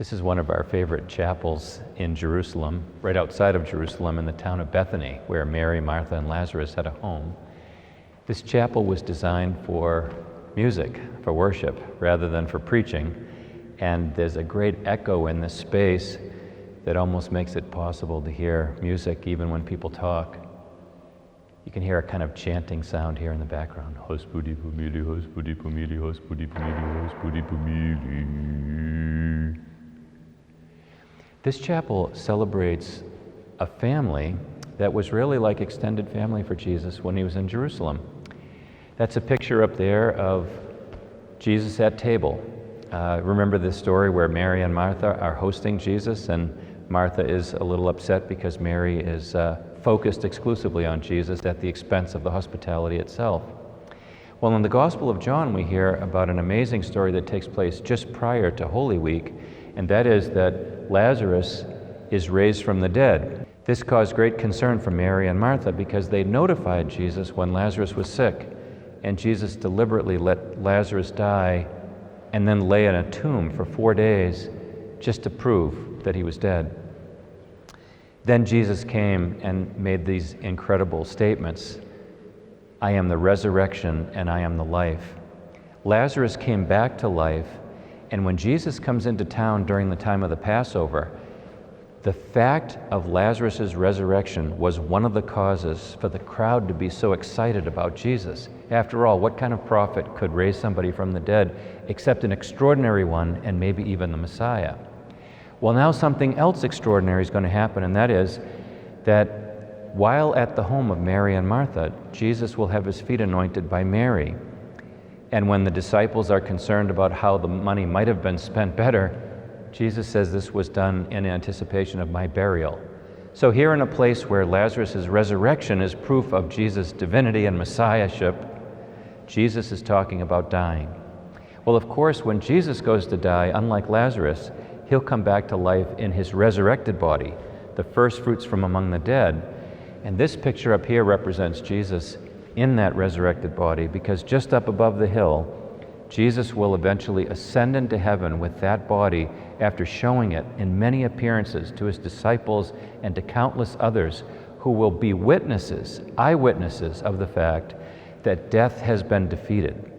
This is one of our favorite chapels in Jerusalem, right outside of Jerusalem in the town of Bethany, where Mary, Martha, and Lazarus had a home. This chapel was designed for music, for worship, rather than for preaching, and there's a great echo in this space that almost makes it possible to hear music even when people talk. You can hear a kind of chanting sound here in the background. Hospudi pumili, hospudi pumili, hospudi pumili, hospudi pumili. This chapel celebrates a family that was really like extended family for Jesus when he was in Jerusalem. That's a picture up there of Jesus at table. Remember this story where Mary and Martha are hosting Jesus, and Martha is a little upset because Mary is focused exclusively on Jesus at the expense of the hospitality itself. Well, in the Gospel of John, we hear about an amazing story that takes place just prior to Holy Week, and that is that Lazarus is raised from the dead. This caused great concern for Mary and Martha because they notified Jesus when Lazarus was sick, and Jesus deliberately let Lazarus die and then lay in a tomb for 4 days just to prove that he was dead. Then Jesus came and made these incredible statements. I am the resurrection and I am the life. Lazarus came back to life, and when Jesus comes into town during the time of the Passover, the fact of Lazarus' resurrection was one of the causes for the crowd to be so excited about Jesus. After all, what kind of prophet could raise somebody from the dead except an extraordinary one and maybe even the Messiah? Well, now something else extraordinary is going to happen, and that is that while at the home of Mary and Martha, Jesus will have his feet anointed by Mary. And when the disciples are concerned about how the money might have been spent better, Jesus says this was done in anticipation of my burial. So here in a place where Lazarus' resurrection is proof of Jesus' divinity and messiahship, Jesus is talking about dying. Well, of course, when Jesus goes to die, unlike Lazarus, he'll come back to life in his resurrected body, the first fruits from among the dead. And this picture up here represents Jesus in that resurrected body, because just up above the hill, Jesus will eventually ascend into heaven with that body after showing it in many appearances to his disciples and to countless others who will be witnesses, eyewitnesses of the fact that death has been defeated.